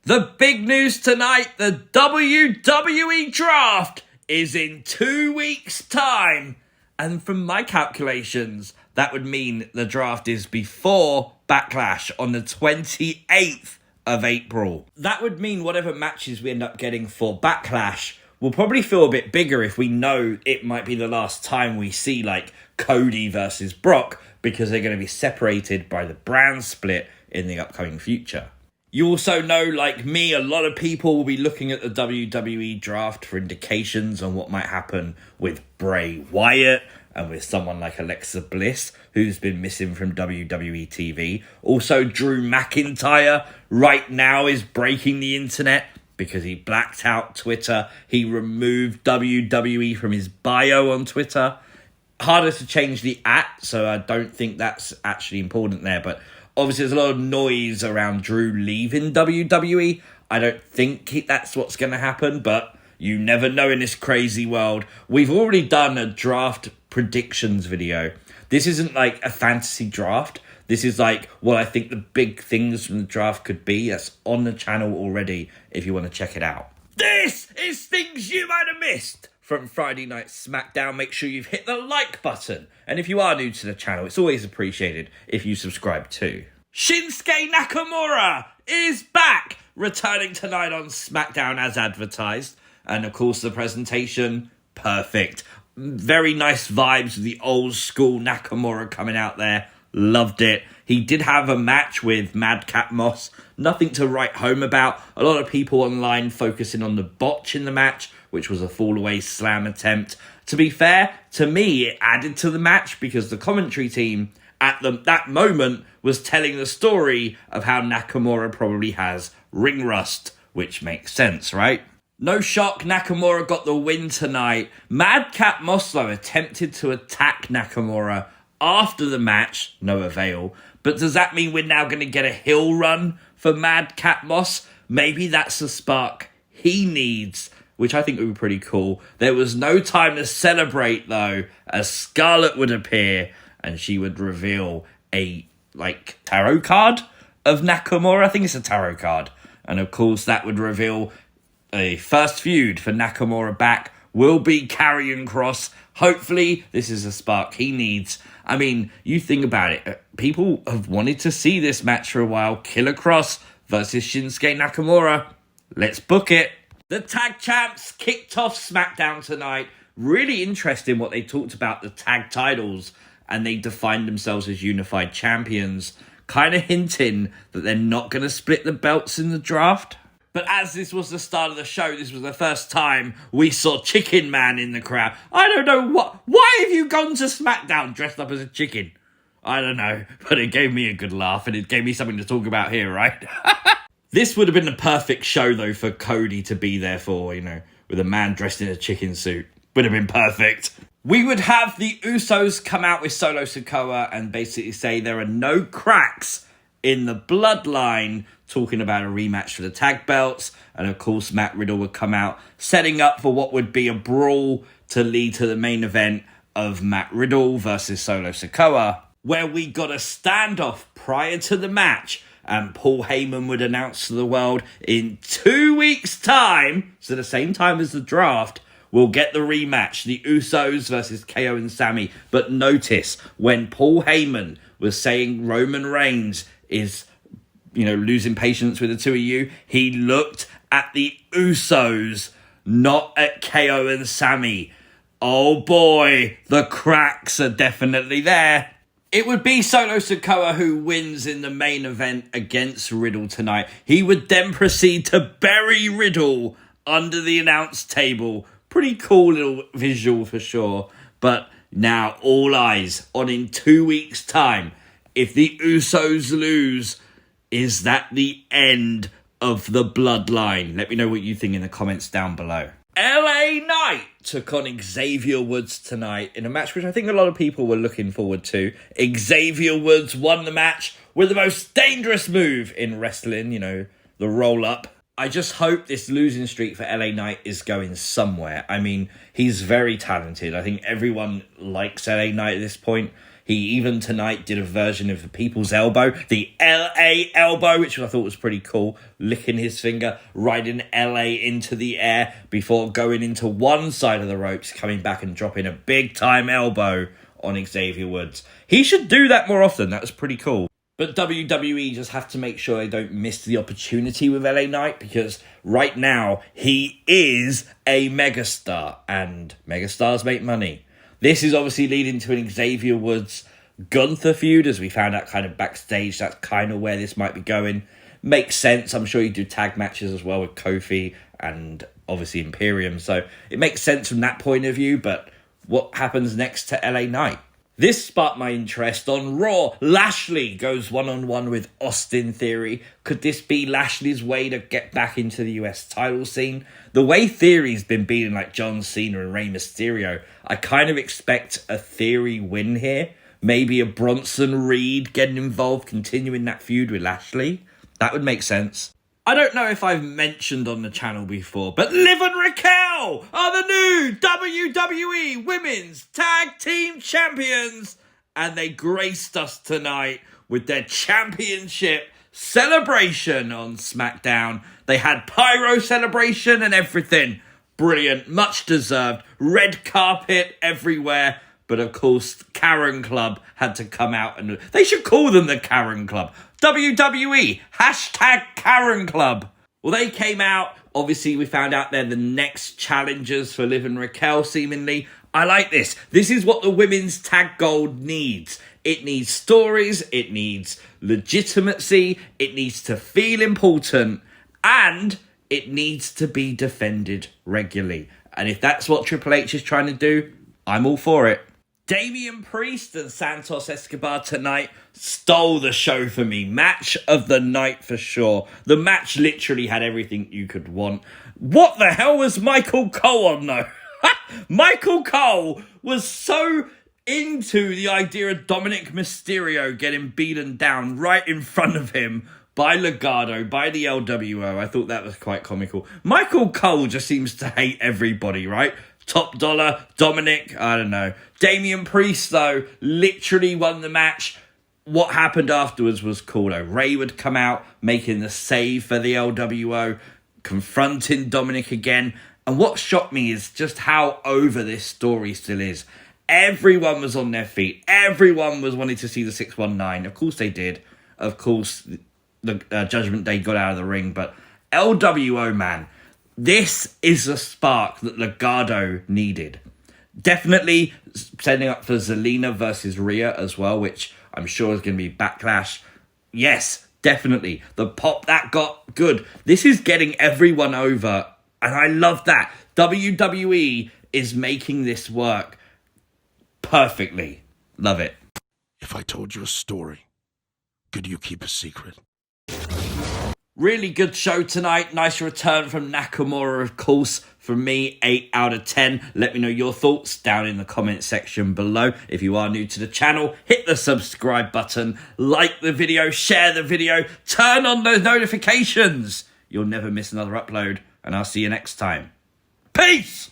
The big news tonight, the WWE Draft is in 2 weeks' time. And from my calculations, that would mean the draft is before Backlash on the 28th of April. That would mean whatever matches we end up getting for Backlash will probably feel a bit bigger if we know it might be the last time we see like Cody versus Brock, because they're going to be separated by the brand split in the upcoming future. You also know, like me, a lot of people will be looking at the WWE draft for indications on what might happen with Bray Wyatt and with someone like Alexa Bliss, who's been missing from WWE TV. Also, Drew McIntyre right now is breaking the internet because he blacked out Twitter. He removed WWE from his bio on Twitter. Harder to change the @, so I don't think that's actually important there, but obviously, there's a lot of noise around Drew leaving WWE. I don't think that's what's going to happen, but you never know in this crazy world. We've already done a draft predictions video. This isn't like a fantasy draft. This is like what I think the big things from the draft could be. That's on the channel already if you want to check it out. This is things you might have missed from Friday Night SmackDown. Make sure you've hit the like button. And if you are new to the channel, it's always appreciated if you subscribe too. Shinsuke Nakamura is back, returning tonight on SmackDown as advertised. And of course, the presentation, perfect. Very nice vibes of the old school Nakamura coming out there. Loved it. He did have a match with Madcap Moss. Nothing to write home about. A lot of people online focusing on the botch in the match, which was a fall-away slam attempt. To be fair, to me, it added to the match because the commentary team at that moment was telling the story of how Nakamura probably has ring rust, which makes sense, right? No shock, Nakamura got the win tonight. Madcap Moss, though, attempted to attack Nakamura after the match, no avail. But does that mean we're now going to get a heel run for Madcap Moss? Maybe that's the spark he needs, which I think would be pretty cool. There was no time to celebrate, though, as Scarlett would appear and she would reveal a, tarot card of Nakamura. I think it's a tarot card. And, of course, that would reveal a first feud for Nakamura back will be Karrion Kross. Hopefully, this is a spark he needs. I mean, you think about it. People have wanted to see this match for a while. Killer Kross versus Shinsuke Nakamura. Let's book it. The tag champs kicked off SmackDown tonight. Really interesting what they talked about the tag titles, and they defined themselves as unified champions, kind of hinting that they're not going to split the belts in the draft. But as this was the start of the show, this was the first time we saw Chicken Man in the crowd. I don't know why have you gone to SmackDown dressed up as a chicken? I don't know, but it gave me a good laugh and it gave me something to talk about here, right? This would have been the perfect show, though, for Cody to be there for, with a man dressed in a chicken suit. Would have been perfect. We would have the Usos come out with Solo Sikoa and basically say there are no cracks in the bloodline, talking about a rematch for the tag belts. And of course, Matt Riddle would come out, setting up for what would be a brawl to lead to the main event of Matt Riddle versus Solo Sikoa, where we got a standoff prior to the match. And Paul Heyman would announce to the world in 2 weeks' time, so the same time as the draft, we'll get the rematch, the Usos versus KO and Sami. But notice, when Paul Heyman was saying Roman Reigns is, losing patience with the two of you, he looked at the Usos, not at KO and Sami. Oh boy, the cracks are definitely there. It would be Solo Sikoa who wins in the main event against Riddle tonight. He would then proceed to bury Riddle under the announce table. Pretty cool little visual for sure. But now all eyes on in 2 weeks' time. If the Usos lose, is that the end of the bloodline? Let me know what you think in the comments down below. LA Knight took on Xavier Woods tonight in a match which I think a lot of people were looking forward to. Xavier Woods won the match with the most dangerous move in wrestling, the roll-up. I just hope this losing streak for LA Knight is going somewhere. I mean, he's very talented. I think everyone likes LA Knight at this point. He even tonight did a version of the People's Elbow, the LA Elbow, which I thought was pretty cool, licking his finger, riding LA into the air before going into one side of the ropes, coming back and dropping a big-time elbow on Xavier Woods. He should do that more often. That was pretty cool. But WWE just have to make sure they don't miss the opportunity with LA Knight, because right now he is a megastar, and megastars make money. This is obviously leading to an Xavier Woods Gunther feud, as we found out kind of backstage. That's kind of where this might be going. Makes sense. I'm sure you do tag matches as well with Kofi and obviously Imperium, so it makes sense from that point of view. But what happens next to LA Knight? This sparked my interest on Raw. Lashley goes one-on-one with Austin Theory. Could this be Lashley's way to get back into the US title scene? The way Theory's been beating like John Cena and Rey Mysterio, I kind of expect a Theory win here. Maybe a Bronson Reed getting involved, continuing that feud with Lashley. That would make sense. I don't know if I've mentioned on the channel before, but Liv and Raquel are the new WWE Women's Tag Team Champions. And they graced us tonight with their championship celebration on SmackDown. They had pyro celebration and everything. Brilliant, much deserved. Red carpet everywhere. But of course, Karen Club had to come out, and they should call them the Karen Club. WWE, hashtag Karen Club. Well, they came out. Obviously, we found out they're the next challengers for Liv and Raquel, seemingly. I like this. This is what the women's tag gold needs. It needs stories. It needs legitimacy. It needs to feel important. And it needs to be defended regularly. And if that's what Triple H is trying to do, I'm all for it. Damian Priest and Santos Escobar tonight stole the show for me. Match of the night for sure. The match literally had everything you could want. What the hell was Michael Cole on though? Michael Cole was so into the idea of Dominic Mysterio getting beaten down right in front of him by Legado, by the LWO. I thought that was quite comical. Michael Cole just seems to hate everybody, right? Top Dollar, Dominic, I don't know. Damian Priest, though, literally won the match. What happened afterwards was cool, though. Ray would come out, making the save for the LWO, confronting Dominic again. And what shocked me is just how over this story still is. Everyone was on their feet. Everyone was wanting to see the 619. Of course they did. Of course, the Judgment Day got out of the ring. But LWO, man, this is the spark that Legado needed. Definitely setting up for Zelina versus Rhea as well, which I'm sure is going to be backlash. Yes, definitely. The pop that got, good. This is getting everyone over, and I love that. WWE is making this work perfectly. Love it. If I told you a story, could you keep a secret? Really good show tonight. Nice return from Nakamura, of course. From me, 8 out of 10. Let me know your thoughts down in the comment section below. If you are new to the channel, hit the subscribe button, like the video, share the video, turn on those notifications. You'll never miss another upload, and I'll see you next time. Peace!